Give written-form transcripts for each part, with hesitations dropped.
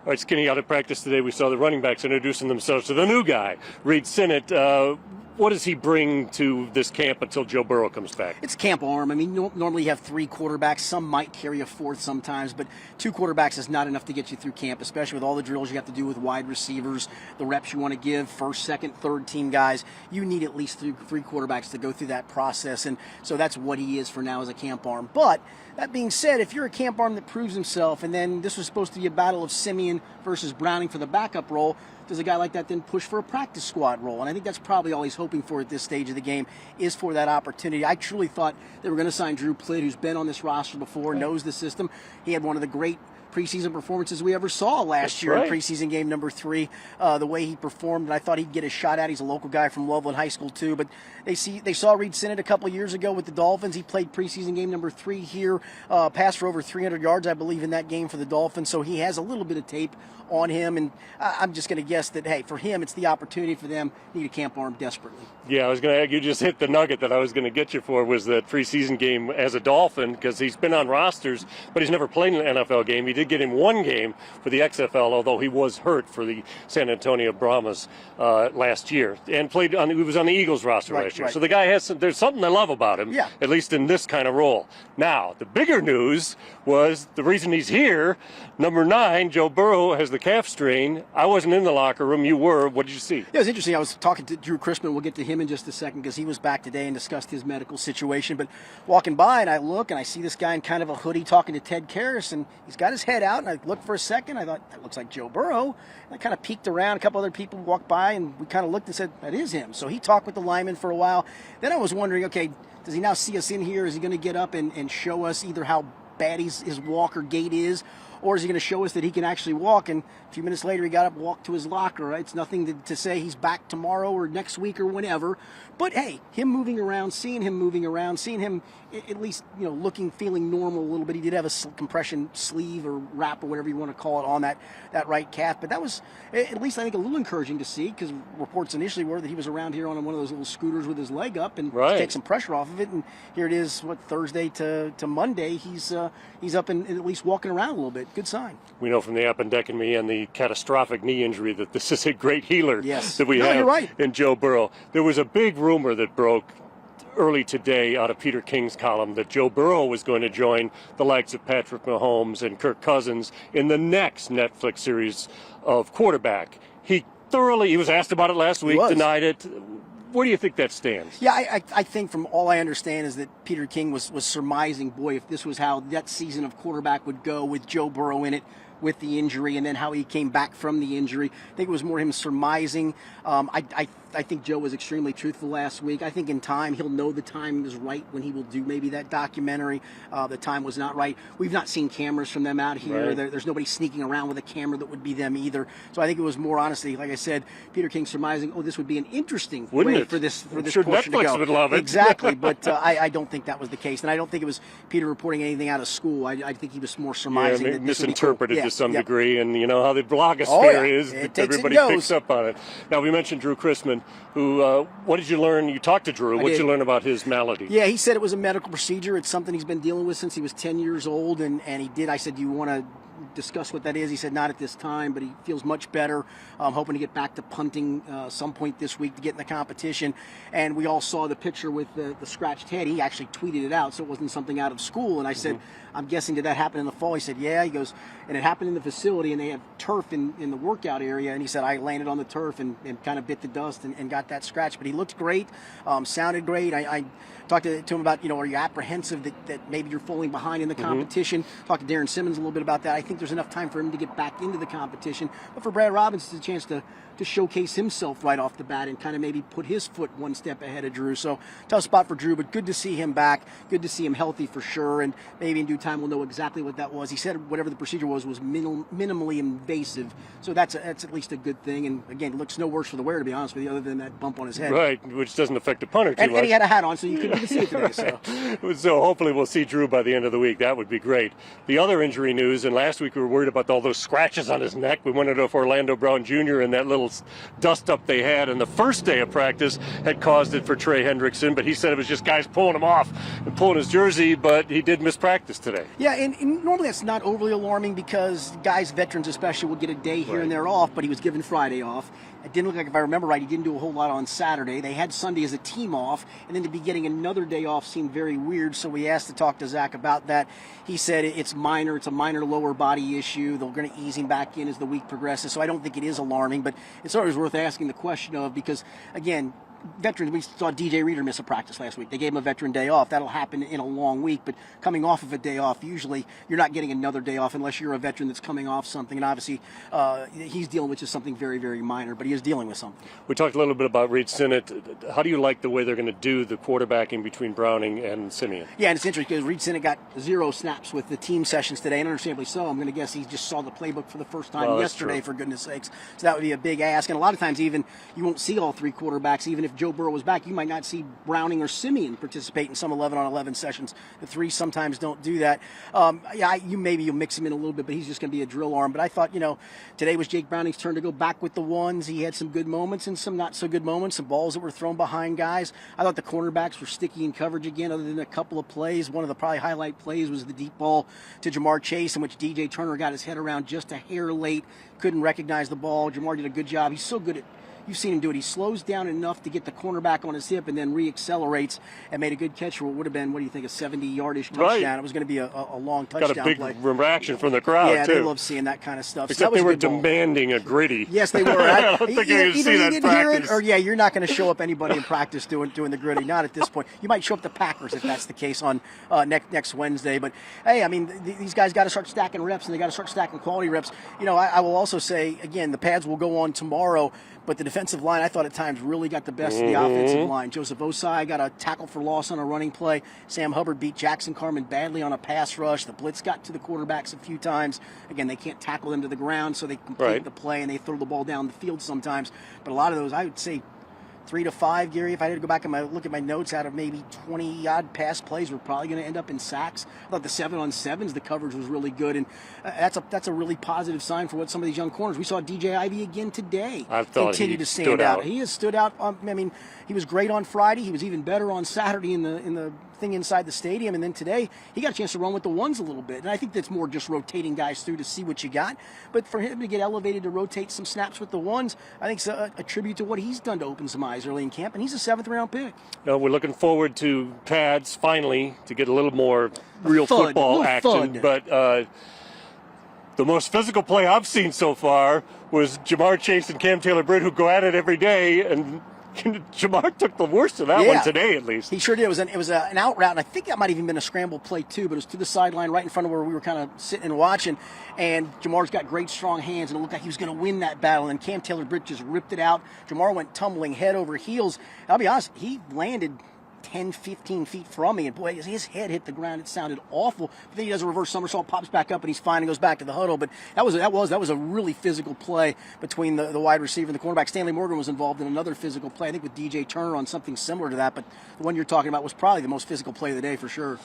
All right, Skinny, out of practice today, we saw the running backs introducing themselves to the new guy, Reed Sinnott. What does he bring to this camp until Joe Burrow comes back? It's camp arm. I mean, normally you have 3 quarterbacks. Some might carry a 4th sometimes, but 2 quarterbacks is not enough to get you through camp, especially with all the drills you have to do with wide receivers, the reps you want to give, first, second, third team guys. You need at least 3 quarterbacks to go through that process, and so that's what he is for now as a camp arm. But that being said, if you're a camp arm that proves himself, and then this was supposed to be a battle of Simeon versus Browning for the backup role, does a guy like that then push for a practice squad role? And I think that's probably all he's hoping for at this stage of the game, is for that opportunity. I truly thought they were going to sign Drew Plitt, who's been on this roster before, knows the system. He had one of the great preseason performances we ever saw last year in preseason game number 3. The way he performed, and I thought he'd get a shot at. He's a local guy from Loveland High School too. But they saw Reed Sinnott a couple of years ago with the Dolphins. He played preseason game number 3 here, passed for over 300 yards, I believe, in that game for the Dolphins. So he has a little bit of tape on him, and I'm just going to guess that, hey, for him, it's the opportunity for them. Need a camp arm desperately. Yeah, I was going to, you just hit the nugget that I was going to get you for, was that preseason game as a Dolphin, because he's been on rosters, but he's never played an NFL game. He did get him one game for the XFL, although he was hurt for the San Antonio Brahmas last year, and he was on the Eagles roster last year. So the guy there's something I love about him, at least in this kind of role. Now, the bigger news was the reason he's here. Number 9, Joe Burrow, has the calf strain. I wasn't in the locker room. You were. What did you see? Yeah, it was interesting. I was talking to Drew Chrisman. We'll get to him in just a second because he was back today and discussed his medical situation. But walking by, and I look, and I see this guy in kind of a hoodie talking to Ted Karras, and he's got his head out, and I looked for a second. I thought, that looks like Joe Burrow. And I kind of peeked around. A couple other people walked by, and we kind of looked and said, that is him. So he talked with the lineman for a while. Then I was wondering, okay, does he now see us in here? Is he going to get up and show us either how bad his walk or gait is, or is he going to show us that he can actually walk? And a few minutes later, he got up, walked to his locker. Right? It's nothing to say he's back tomorrow or next week or whenever. But hey, him moving around, seeing him at least, looking, feeling normal a little bit. He did have a compression sleeve or wrap or whatever you want to call it on that right calf. But that was at least, I think, a little encouraging to see, because reports initially were that he was around here on one of those little scooters with his leg up and take some pressure off of it. And here it is, Thursday to Monday, he's up and at least walking around a little bit. Good sign. We know from the appendectomy and the catastrophic knee injury that this is a great healer that we have in Joe Burrow. There was a big rumor that broke early today out of Peter King's column that Joe Burrow was going to join the likes of Patrick Mahomes and Kirk Cousins in the next Netflix series of quarterback. He was asked about it last week, denied it. Where do you think that stands? Yeah, I think from all I understand is that Peter King was surmising, boy, if this was how that season of quarterback would go with Joe Burrow in it, with the injury, and then how he came back from the injury. I think it was more him surmising. I think Joe was extremely truthful last week. I think in time, he'll know the time is right when he will do maybe that documentary. The time was not right. We've not seen cameras from them out here. There's nobody sneaking around with a camera that would be them either. So I think it was more, honestly, like I said, Peter King surmising, this would be an interesting way for this portion Netflix to go. Would love it. Exactly, but I don't think that was the case. And I don't think it was Peter reporting anything out of school. I think he was more surmising. That misinterpreted to some degree, and you know how the blogosphere is. Everybody picks up on it. Now, we mentioned Drew Chrisman, who, what did you learn? You talked to Drew. What did you learn about his malady? Yeah, he said it was a medical procedure. It's something he's been dealing with since he was 10 years old, and he did. I said, do you want to discuss what that is? He said not at this time, but he feels much better. Hoping to get back to punting some point this week to get in the competition. And we all saw the picture with the scratched head. He actually tweeted it out, so it wasn't something out of school. And I said, I'm guessing, did that happen in the fall? He said, yeah. He goes, and it happened in the facility, and they have turf in the workout area. And he said, I landed on the turf and kind of bit the dust and got that scratch. But he looked great, sounded great. I talked to him about, are you apprehensive that maybe you're falling behind in the competition? Talked to Darren Simmons a little bit about that. I think there's enough time for him to get back into the competition. But for Brad Robbins, it's a chance to showcase himself right off the bat and kind of maybe put his foot one step ahead of Drew. So tough spot for Drew, but good to see him back. Good to see him healthy for sure. And maybe in due time we'll know exactly what that was. He said whatever the procedure was minimally invasive. So that's at least a good thing. And again, it looks no worse for the wearer, to be honest with you, other than that bump on his head. Right, which doesn't affect the punter too much. And he had a hat on, so you couldn't even see it today. So hopefully we'll see Drew by the end of the week. That would be great. The other injury news, and last week we were worried about all those scratches on his neck. We wondered if Orlando Brown Jr. and that little dust up they had in the first day of practice had caused it for Trey Hendrickson, but he said it was just guys pulling him off and pulling his jersey, but he did miss practice today. Yeah, and normally that's not overly alarming because because guys, veterans especially, will get a day here and there off, but he was given Friday off. It didn't look like, if I remember right, he didn't do a whole lot on Saturday. They had Sunday as a team off, and then to be getting another day off seemed very weird, so we asked to talk to Zach about that. He said it's minor. It's a minor lower body issue. They're going to ease him back in as the week progresses, so I don't think it is alarming, but it's always worth asking the question of, because, again, veterans, we saw DJ Reader miss a practice last week. They gave him a veteran day off. That'll happen in a long week, but coming off of a day off, usually you're not getting another day off unless you're a veteran that's coming off something, and obviously he's dealing with just something very, very minor, but he is dealing with something. We talked a little bit about Reed Sinnett. How do you like the way they're going to do the quarterbacking between Browning and Simeon? Yeah, and it's interesting because Reed Sinnett got 0 snaps with the team sessions today, and understandably so. I'm going to guess he just saw the playbook for the first time yesterday, for goodness sakes. So that would be a big ask, and a lot of times even you won't see all 3 quarterbacks. Even if Joe Burrow was back, you might not see Browning or Simeon participate in some 11-on-11 sessions. The 3 sometimes don't do that. You'll mix him in a little bit, but he's just going to be a drill arm. But I thought, today was Jake Browning's turn to go back with the ones. He had some good moments and some not so good moments, some balls that were thrown behind guys. I thought the cornerbacks were sticky in coverage again, other than a couple of plays. One of the probably highlight plays was the deep ball to Jamar Chase, in which DJ Turner got his head around just a hair late, couldn't recognize the ball. Jamar did a good job. He's so good at, you've seen him do it. He slows down enough to get the cornerback on his hip and then re-accelerates and made a good catch for what would have been, what do you think, a 70-yard-ish touchdown. Right. It was going to be a long touchdown play. Got a big reaction from the crowd, yeah, too. they love seeing that kind of stuff. Except they were demanding a gritty. Yes, they were. I don't think you're going to see that in practice. You're not going to show up anybody in practice doing the gritty. Not at this point. You might show up the Packers if that's the case on next Wednesday. But, hey, I mean, these guys got to start stacking reps, and they got to start stacking quality reps. I will also say, again, the pads will go on tomorrow, but the defensive line, I thought at times, really got the best of the offensive line. Joseph Osai got a tackle for loss on a running play. Sam Hubbard beat Jackson Carman badly on a pass rush. The blitz got to the quarterbacks a few times. Again, they can't tackle them to the ground, so they complete the play, and they throw the ball down the field sometimes. But a lot of those, I would say, 3 to 5, Gary, if I had to go back and look at my notes, out of maybe 20-odd pass plays, we're probably going to end up in sacks. I thought the 7-on-7s, the coverage was really good, and that's a really positive sign for what some of these young corners. We saw DJ Ivey again today continue to stand out. He has stood out. He was great on Friday. He was even better on Saturday in the thing inside the stadium, and then today he got a chance to run with the ones a little bit, and I think that's more just rotating guys through to see what you got. But for him to get elevated to rotate some snaps with the ones, I think it's a tribute to what he's done to open some eyes early in camp, and he's a 7th-round pick. We're looking forward to pads finally to get a little more real football action, but the most physical play I've seen so far was Jamar Chase and Cam Taylor-Britt, who go at it every day, and Jamar took the worst of that one today, at least. He sure did. It was an out route, and I think that might have even been a scramble play, too, but it was to the sideline right in front of where we were kind of sitting and watching, and Jamar's got great, strong hands, and it looked like he was going to win that battle, and Cam Taylor-Britt just ripped it out. Jamar went tumbling head over heels. I'll be honest, he landed 10, 15 feet from me, and boy, his head hit the ground. It sounded awful. But then he does a reverse somersault, pops back up, and he's fine and goes back to the huddle. But that was a really physical play between the wide receiver and the cornerback. Stanley Morgan was involved in another physical play, I think with DJ Turner on something similar to that. But the one you're talking about was probably the most physical play of the day for sure.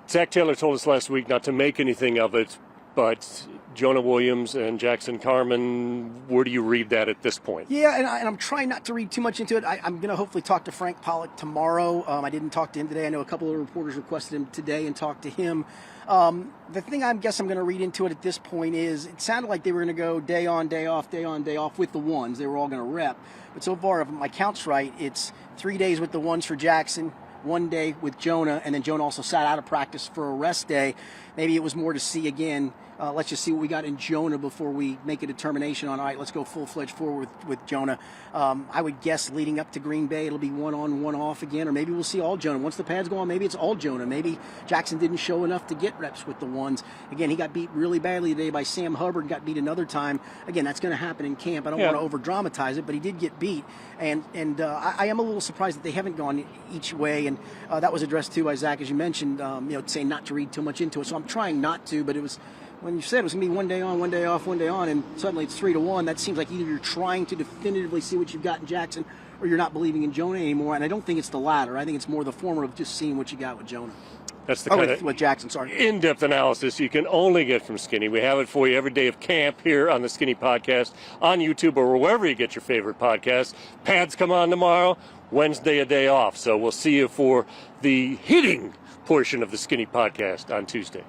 Zach Taylor told us last week not to make anything of it, but Jonah Williams and Jackson Carman, where do you read that at this point? Yeah, and I'm trying not to read too much into it. I'm going to hopefully talk to Frank Pollock tomorrow. I didn't talk to him today. I know a couple of reporters requested him today and talk to him. The thing I guess I'm going to read into it at this point is it sounded like they were going to go day on, day off, day on, day off with the ones. They were all going to rep. But so far, if my count's right, it's 3 days with the ones for Jackson, 1 day with Jonah, and then Jonah also sat out of practice for a rest day. Maybe it was more to see again. Let's just see what we got in Jonah before we make a determination on, all right, let's go full-fledged forward with Jonah. I would guess leading up to Green Bay, it'll be 1 on, 1 off again, or maybe we'll see all Jonah. Once the pads go on, maybe it's all Jonah. Maybe Jackson didn't show enough to get reps with the ones. Again, he got beat really badly today by Sam Hubbard, got beat another time. Again, that's going to happen in camp. I don't want to over-dramatize it, but he did get beat. And I am a little surprised that they haven't gone each way, and that was addressed too by Zach, as you mentioned, saying not to read too much into it. So I'm trying not to, but it was, when you said it was going to be 1 day on, 1 day off, 1 day on, and suddenly it's 3 to 1, that seems like either you're trying to definitively see what you've got in Jackson or you're not believing in Jonah anymore. And I don't think it's the latter. I think it's more the former of just seeing what you got with Jonah. That's the kind of with Jackson, in-depth analysis you can only get from Skinny. We have it for you every day of camp here on the Skinny Podcast, on YouTube or wherever you get your favorite podcast. Pads come on tomorrow, Wednesday a day off. So we'll see you for the hitting portion of the Skinny Podcast on Tuesday.